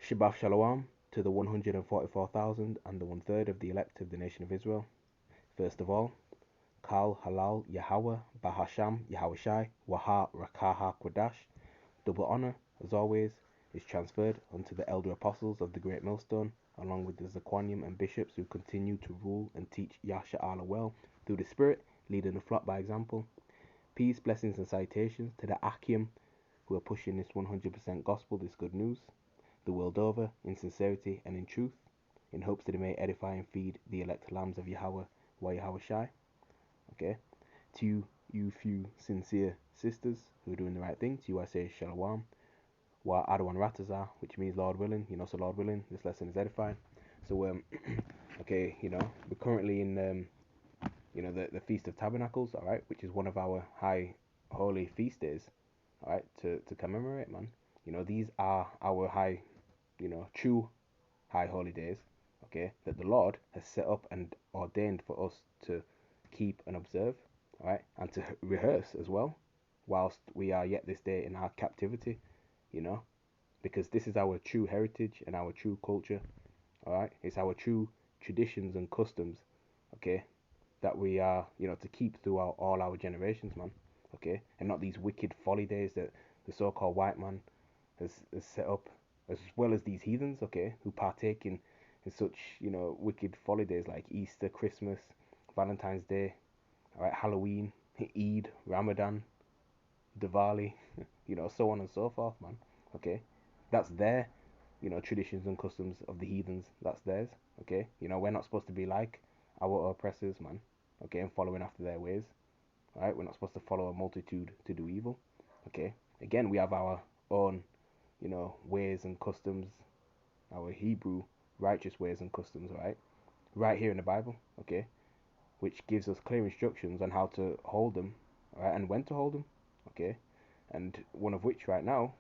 Shabbat Shalom to the 144,000 and the one-third of the elect of the nation of Israel. First of all, Kal Halal Yahweh Bahasham Yahushai Waha Rakaha Kwadash. Double honor, as always, is transferred unto the elder apostles of the great millstone, along with the Zaquanium and bishops who continue to rule and teach Yasha Allah well through the Spirit, leading the flock by example. Peace, blessings, and salutations to the Akim who are pushing this 100% gospel, this good news, the world over, in sincerity and in truth, in hopes that it may edify and feed the elect lambs of Yahweh, wa Yahweh Shai. Okay, to you few sincere sisters who are doing the right thing, to you I say Shalom, wa Adawan Ratazah, which means Lord willing. So Lord willing, this lesson is edifying. So okay, we're currently in the Feast of Tabernacles, all right, which is one of our high holy feast days, all right, to commemorate, man. These are our high, true high holy days, okay, that the Lord has set up and ordained for us to keep and observe, all right, and to rehearse as well, whilst we are yet this day in our captivity, because this is our true heritage and our true culture, all right. It's our true traditions and customs, okay, that we are, to keep throughout all our generations, man, okay, and not these wicked folly days that the so-called white man has set up, as well as these heathens, okay, who partake in such, wicked folly days like Easter, Christmas, Valentine's Day, all right, Halloween, Eid, Ramadan, Diwali, so on and so forth, man, okay. That's their, traditions and customs of the heathens. That's theirs, okay. We're not supposed to be like our oppressors, man, okay, and following after their ways, all right. We're not supposed to follow a multitude to do evil, okay. Again, we have our own, ways and customs, our Hebrew righteous ways and customs, right here in the Bible, okay, which gives us clear instructions on how to hold them, right, and when to hold them, okay, and one of which right now,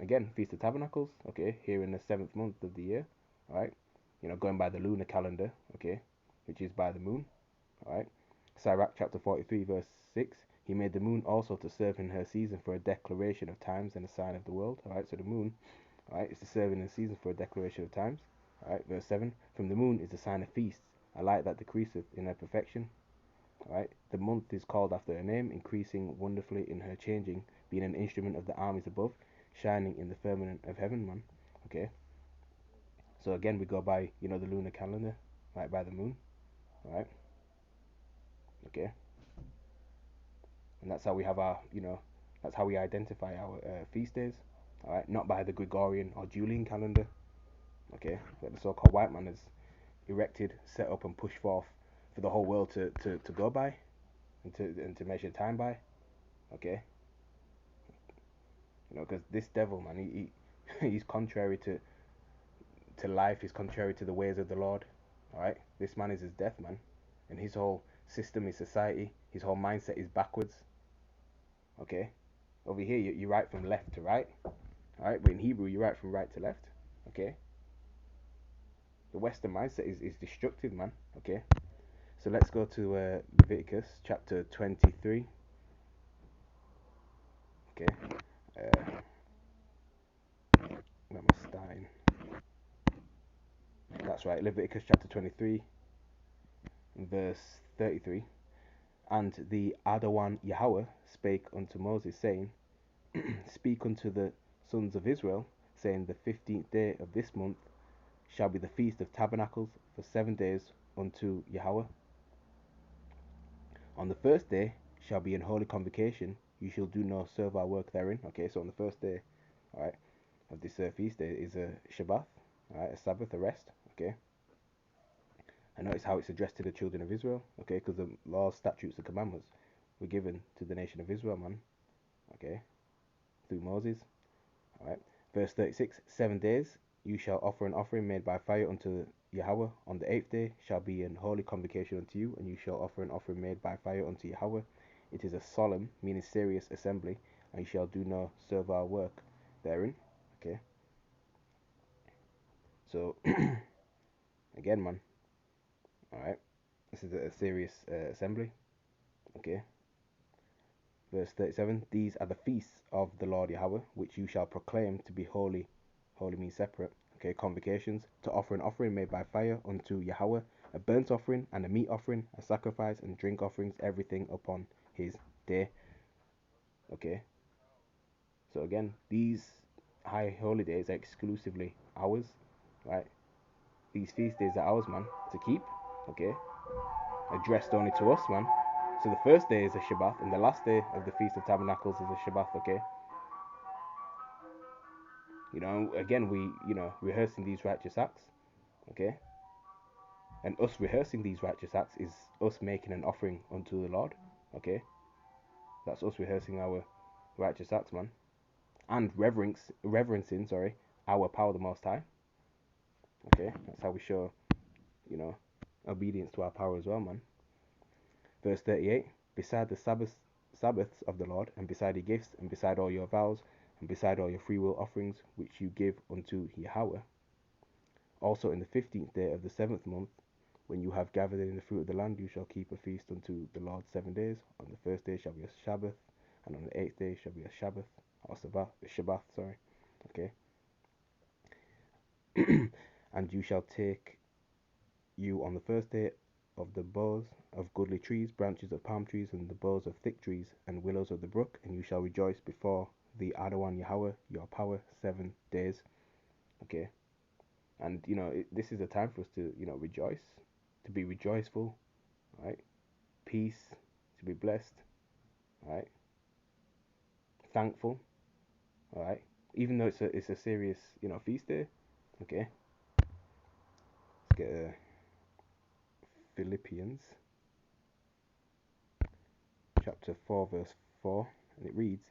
again, Feast of Tabernacles, okay, here in the 7th month of the year, all right, going by the lunar calendar, okay, which is by the moon, all right. Sirach chapter 43 verse 6, he made the moon also to serve in her season for a declaration of times and a sign of the world, all right. So the moon, all right, is to serve in a season for a declaration of times, all right. Verse 7, from the moon is the sign of feasts, a light that decreaseth in her perfection, all right. The month is called after her name, increasing wonderfully in her changing, being an instrument of the armies above, shining in the firmament of heaven, man, okay. So again, we go by, the lunar calendar, right, by the moon, all right, okay. And that's how we have our, that's how we identify our feast days, all right, not by the Gregorian or Julian calendar, okay, that the so-called white man has erected, set up, and pushed forth for the whole world to go by and to measure time by, okay, because this devil, man, he's contrary to life, he's contrary to the ways of the Lord, all right. This man is his death, man, and his whole system, his society, his whole mindset is backwards, okay. Over here, you write from left to right, all right, but in Hebrew, you write from right to left, okay. The Western mindset is destructive, man, okay. So let's go to Leviticus chapter 23, okay. Where am I starting? That's right, Leviticus chapter 23, verse 33. And the Adawan Yahweh spake unto Moses, saying, speak unto the sons of Israel, saying, the 15th day of this month shall be the Feast of Tabernacles for 7 days unto Yahweh. On the first day shall be an holy convocation, you shall do no servile work therein. Okay, so on the first day, all right, of this feast day is a Shabbat, all right, a Sabbath, a rest, okay. And notice how it's addressed to the children of Israel, okay, because the laws, statutes, and commandments were given to the nation of Israel, man, okay, through Moses, all right. Verse 36, 7 days you shall offer an offering made by fire unto Yahweh. On the 8th day shall be an holy convocation unto you, and you shall offer an offering made by fire unto Yahweh. It is a solemn, meaning serious assembly, and you shall do no servile work therein, okay. So again, man, all right, this is a serious assembly, okay. Verse 37, these are the feasts of the Lord Yahweh, which you shall proclaim to be holy holy means separate. Okay, convocations, to offer an offering made by fire unto Yahweh, a burnt offering and a meat offering, a sacrifice and drink offerings, everything upon his day. Okay, so again, these high holy days are exclusively ours, right? These feast days are ours, man, to keep. Okay, addressed only to us, man. So the first day is a Shabbat, and the last day of the Feast of Tabernacles is a Shabbat. Okay, again, we, rehearsing these righteous acts. Okay, and us rehearsing these righteous acts is us making an offering unto the Lord. Okay, that's us rehearsing our righteous acts, man, and reverencing, our power, the Most High. Okay, that's how we show, you know, obedience to our power as well, man. Verse 38, beside the Sabbaths of the Lord, and beside your gifts, and beside all your vows, and beside all your freewill offerings, which you give unto Yahweh. Also in the 15th day of the 7th month, when you have gathered in the fruit of the land, you shall keep a feast unto the Lord 7 days. On the first day shall be a Sabbath, and on the 8th day shall be a Sabbath, or Shabbat, sorry. Okay. And you shall take you on the first day of the boughs of goodly trees, branches of palm trees, and the boughs of thick trees, and willows of the brook, and you shall rejoice before the Adawan Yahweh, your power, 7 days. Okay. And, this is a time for us to, rejoice, to be rejoiceful, right? Peace, to be blessed, right? Thankful, all right? Even though it's a serious, feast day, okay? Let's get Philippians chapter 4, verse 4, and it reads,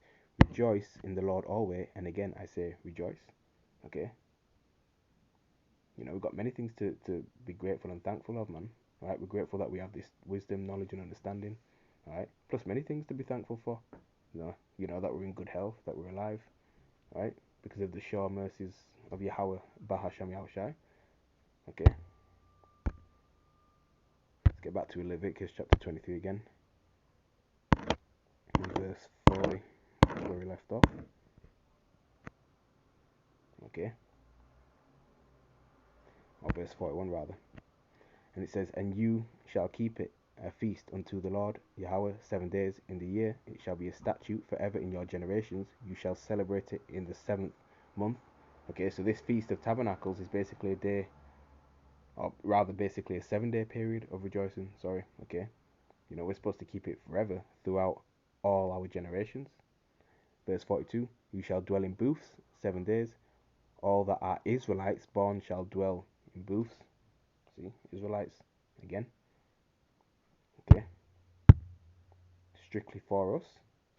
rejoice in the Lord always, and again I say rejoice, okay? We've got many things to be grateful and thankful of, man, right? We're grateful that we have this wisdom, knowledge, and understanding, right? Plus many things to be thankful for, that we're in good health, that we're alive, right? Because of the sure mercies of Yahweh, Bahasham Yahushai, okay? Let's get back to Leviticus chapter 23 again, verse 40, where we left off, okay? Or verse 41 rather. And it says, and you shall keep it a feast unto the Lord Yahweh 7 days in the year. It shall be a statute forever in your generations. You shall celebrate it in the 7th month. Okay, so this Feast of Tabernacles is basically a day, or rather basically a 7-day period of rejoicing. Sorry, okay. We're supposed to keep it forever throughout all our generations. Verse 42, you shall dwell in booths 7 days. All that are Israelites born shall dwell in booths. See, Israelites again. Okay. Strictly for us,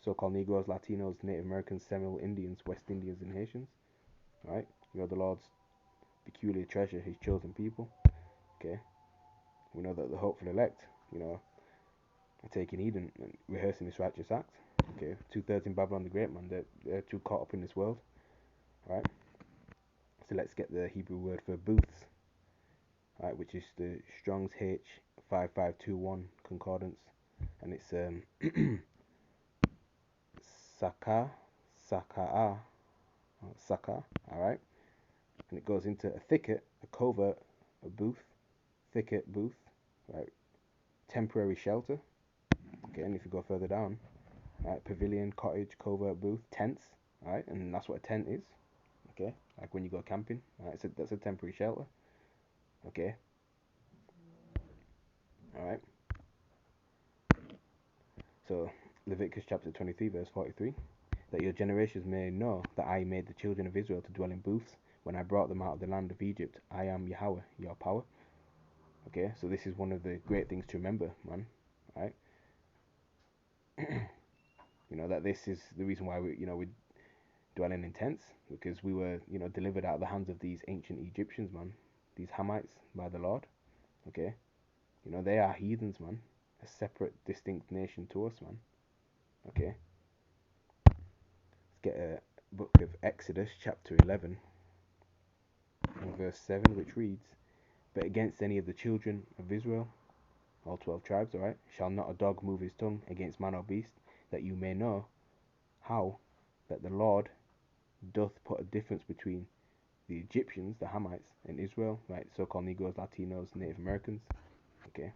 so-called Negroes, Latinos, Native Americans, Seminole Indians, West Indians, and Haitians. Right? We are the Lord's peculiar treasure, his chosen people. Okay. We know that the hopeful elect, are taking heed and rehearsing this righteous act. Okay. 2/3 in Babylon the Great, man. They're too caught up in this world. Right? So let's get the Hebrew word for booths. Right, which is the Strong's H5521 concordance, and it's Saka, Saka, alright? And it goes into a thicket, a covert, a booth, thicket, booth, right? Temporary shelter, okay? And if you go further down, right? Pavilion, cottage, covert, booth, tents, right? And that's what a tent is, okay? Like when you go camping, right? So that's a temporary shelter, okay? Alright? So, Leviticus chapter 23, verse 43. That your generations may know that I made the children of Israel to dwell in booths when I brought them out of the land of Egypt. I am Yahweh, your power. Okay, so this is one of the great things to remember, man. Right? That this is the reason why we're dwelling in tents, because we were, delivered out of the hands of these ancient Egyptians, man. These Hamites by the Lord. Okay, they are heathens, man. A separate, distinct nation to us, man. Okay. Let's get a book of Exodus, chapter 11, and verse 7, which reads, but against any of the children of Israel, all 12 tribes, alright, shall not a dog move his tongue against man or beast, that you may know how that the Lord doth put a difference between the Egyptians, the Hamites in Israel, right? So-called Negroes, Latinos, Native Americans. Okay,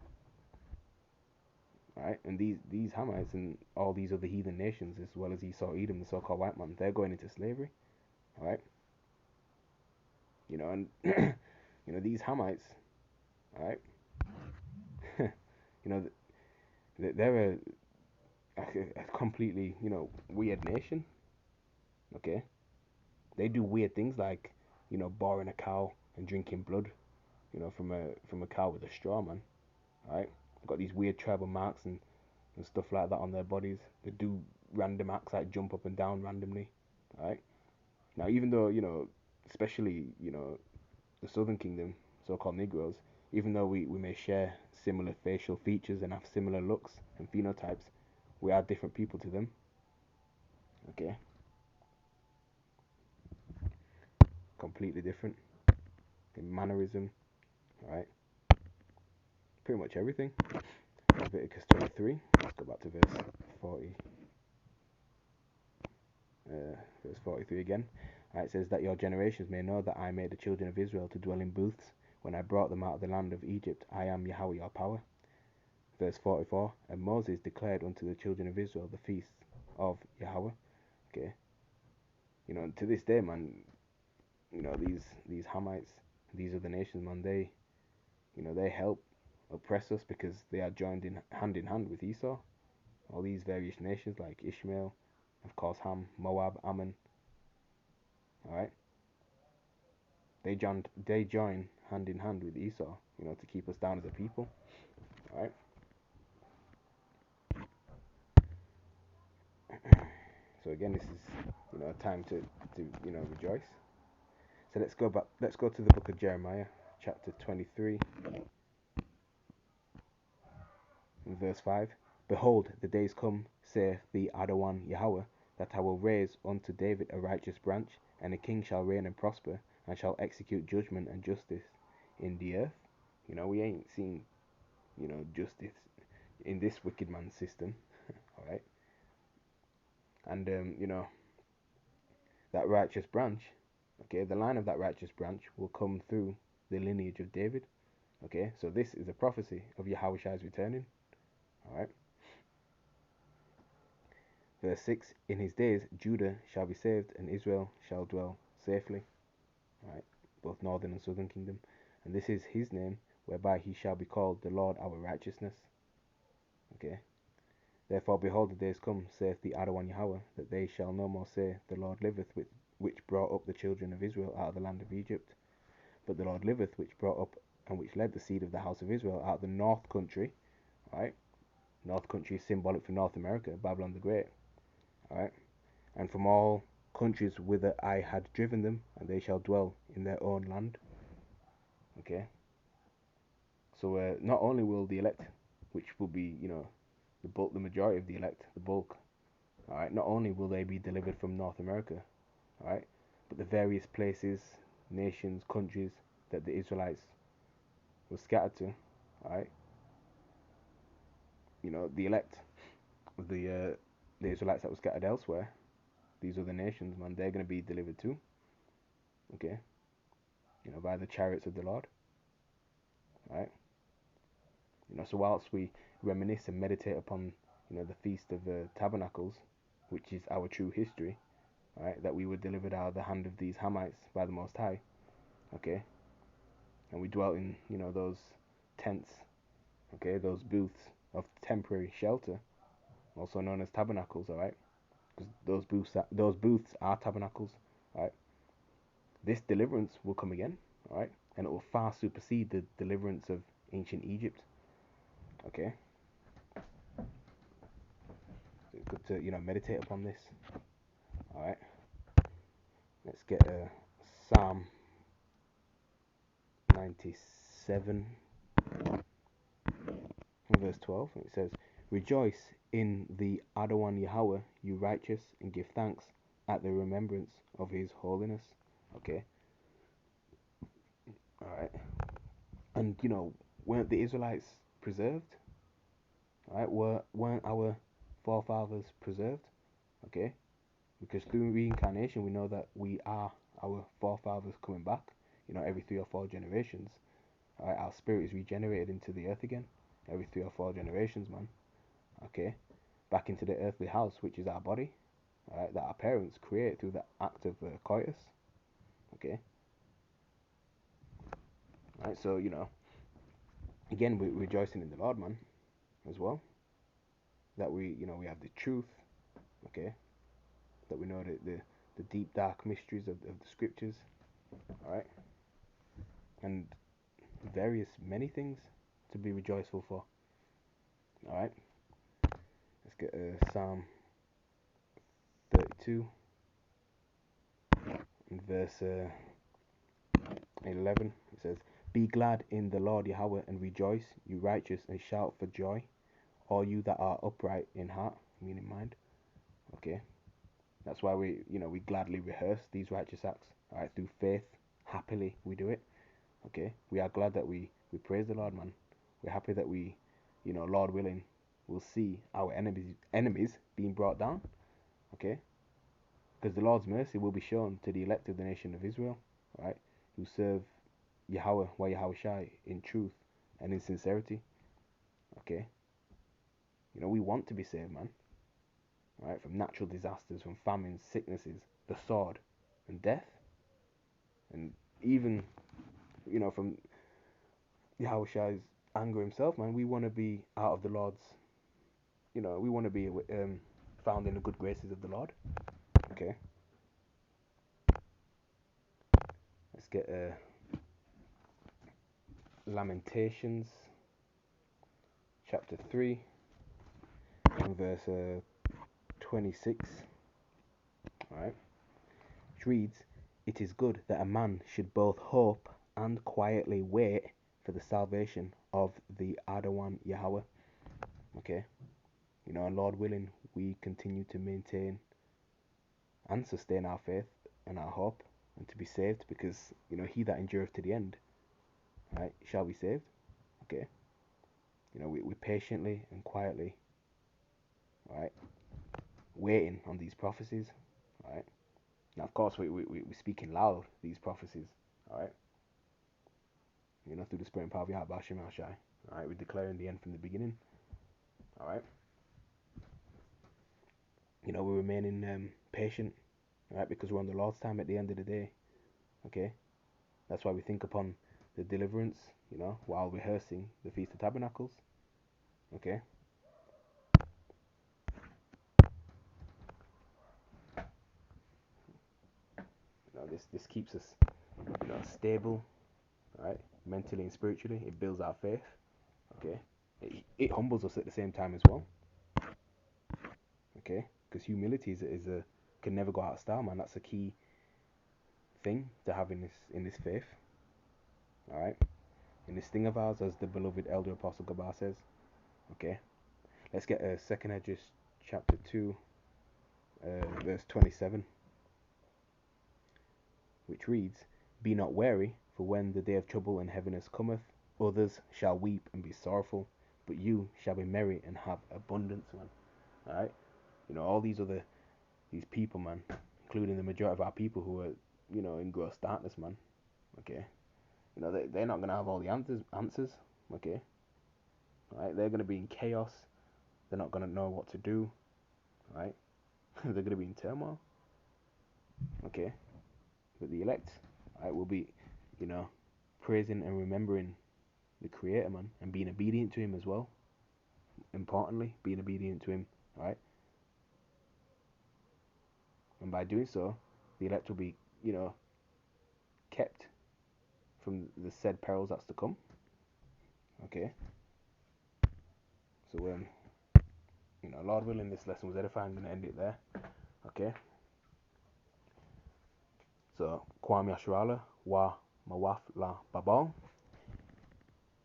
right? And these Hamites and all these other heathen nations, as well as Esau, Edom, the so-called white man, they're going into slavery, all right? And these Hamites, all right? you know, they're a completely weird nation. Okay, they do weird things like boring a cow and drinking blood, from a cow with a straw, man. All right, they've got these weird tribal marks and stuff like that on their bodies. They do random acts like jump up and down randomly. All right, now even though especially the Southern Kingdom, so-called Negroes, even though we may share similar facial features and have similar looks and phenotypes, we are different people to them. Okay, completely different in mannerism. All right, pretty much everything. Leviticus 23. Let's go back to verse 40. Verse 43 again. It says that your generations may know that I made the children of Israel to dwell in booths when I brought them out of the land of Egypt. I am Yahweh your power. Verse 44. And Moses declared unto the children of Israel the feast of Yahweh. Okay. To this day, man, these Hamites, these other nations, man, they help oppress us because they are joined in hand with Esau. All these various nations like Ishmael, of course Ham, Moab, Ammon. All right, they join hand in hand with Esau, to keep us down as a people. All right. So again, this is a time to rejoice. So let's go back. Let's go to the book of Jeremiah, chapter 23, verse 5. Behold, the days come, saith the Adawan Yahweh, that I will raise unto David a righteous branch, and a king shall reign and prosper, and shall execute judgment and justice in the earth. We ain't seen, justice in this wicked man's system. All right. And, that righteous branch, okay, the line of that righteous branch will come through the lineage of David. Okay, so this is a prophecy of Yahushai's returning. All right. Verse 6. In his days Judah shall be saved, and Israel shall dwell safely. All right, both northern and southern kingdom. And this is his name, whereby he shall be called the Lord our righteousness. Okay. Therefore, behold, the days come, saith the Adawan Yahweh, that they shall no more say, the Lord liveth, which brought up the children of Israel out of the land of Egypt. But the Lord liveth, which brought up and which led the seed of the house of Israel out of the north country. Right? North country is symbolic for North America, Babylon the Great. Alright? And from all countries whither I had driven them, and they shall dwell in their own land. Okay? So not only will the elect, which will be, the majority of the elect, the bulk, alright, not only will they be delivered from North America, alright, but the various places, nations, countries that the Israelites were scattered to, alright, the elect of the Israelites that were scattered elsewhere, these other nations, man, they're going to be delivered too, okay, by the chariots of the Lord, alright. So whilst we reminisce and meditate upon, the Feast of Tabernacles, which is our true history, right, that we were delivered out of the hand of these Hamites by the Most High, okay, and we dwelt in, those tents, okay, those booths of temporary shelter, also known as tabernacles, all right, because those booths are tabernacles, all right. This deliverance will come again, all right, and it will far supersede the deliverance of ancient Egypt, okay. So it's good to meditate upon this, all right. Let's get Psalm 97, verse 12. It says, rejoice in the Adawan Yahweh, you righteous, and give thanks at the remembrance of his holiness. Okay. Alright. And weren't the Israelites preserved? Alright, weren't our forefathers preserved? Okay. Because through reincarnation we know that we are our forefathers coming back, every 3 or 4 generations. All right, our spirit is regenerated into the earth again every 3 or 4 generations, man. Okay, back into the earthly house, which is our body. All right, that our parents create through the act of coitus. Okay, all right. So again, we're rejoicing in the Lord, man, as well. That we have the truth. Okay, that we know the deep dark mysteries of the scriptures. All right, and various many things to be rejoiceful for. All right, let's get Psalm 32 and verse 11. It says, "Be glad in the Lord Yahweh and rejoice, you righteous, and shout for joy, all you that are upright in heart," meaning mind. Okay, that's why we gladly rehearse these righteous acts. All right, through faith, happily we do it. Okay, we are glad that we praise the Lord, man. We're happy that we, Lord willing, will see our enemies being brought down. Okay, because the Lord's mercy will be shown to the elect of the nation of Israel, right, who serve Yahweh wa Yahweh Shai in truth and in sincerity. Okay, we want to be saved, man. Right, from natural disasters, from famines, sicknesses, the sword, and death, and even from Yahweh Shai's anger himself, man. We want to be out of the Lord's. We want to be found in the good graces of the Lord. Okay, let's get Lamentations chapter 3 and verse 26. Alright, which reads, "It is good that a man should both hope and quietly wait for the salvation of the Adawan Yahweh." Okay, and Lord willing, we continue to maintain and sustain our faith and our hope and to be saved, because he that endureth to the end, right, shall be saved. Okay, we patiently and quietly, right, waiting on these prophecies. Right, now of course we're speaking loud these prophecies. All right, through the spirit and power of Yahweh Hashem Al Shai. All right, we're declaring the end from the beginning. All right, we're remaining patient. All right, because we're on the Lord's time at the end of the day. Okay, that's why we think upon the deliverance, while rehearsing the Feast of Tabernacles. Okay, this keeps us, stable, right, mentally and spiritually. It builds our faith. Okay, it humbles us at the same time as well. Okay, because humility is a can never go out of style, man. That's a key thing to have in this faith. All right, in this thing of ours, as the beloved elder apostle Gabar says. Okay, let's get 2nd Esdras chapter 2, verse 27, which reads, "Be not wary, for when the day of trouble and heaviness cometh, others shall weep and be sorrowful, but you shall be merry and have abundance," man. All right, all these people, man, including the majority of our people who are, in gross darkness, man. Okay, they're not gonna have all the answers. Okay, all right, they're gonna be in chaos. They're not gonna know what to do. Right, they're gonna be in turmoil. Okay, but the elect, right, will be, praising and remembering the Creator, man, and being obedient to Him as well. Importantly, being obedient to Him, right, and by doing so, the elect will be, kept from the said perils that's to come. Okay, so Lord willing, this lesson was edifying. I'm gonna end it there. Okay, so Kwam Yasharala wa Mawaf la Babal.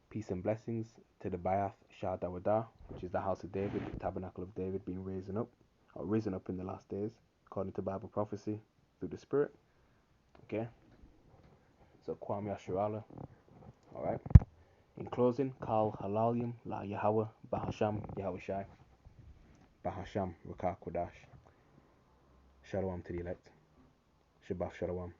Peace and blessings to the Bayath Shah Dawada, which is the house of David, the tabernacle of David, being risen up in the last days, according to Bible prophecy through the Spirit. Okay, so Kwam Yasharala. All right. In closing, Kal Halalim La Yahweh Bahasham Yahweh Shai Bahasham Rakah Kodash. Shalom to the elect. Shabbat Shalom.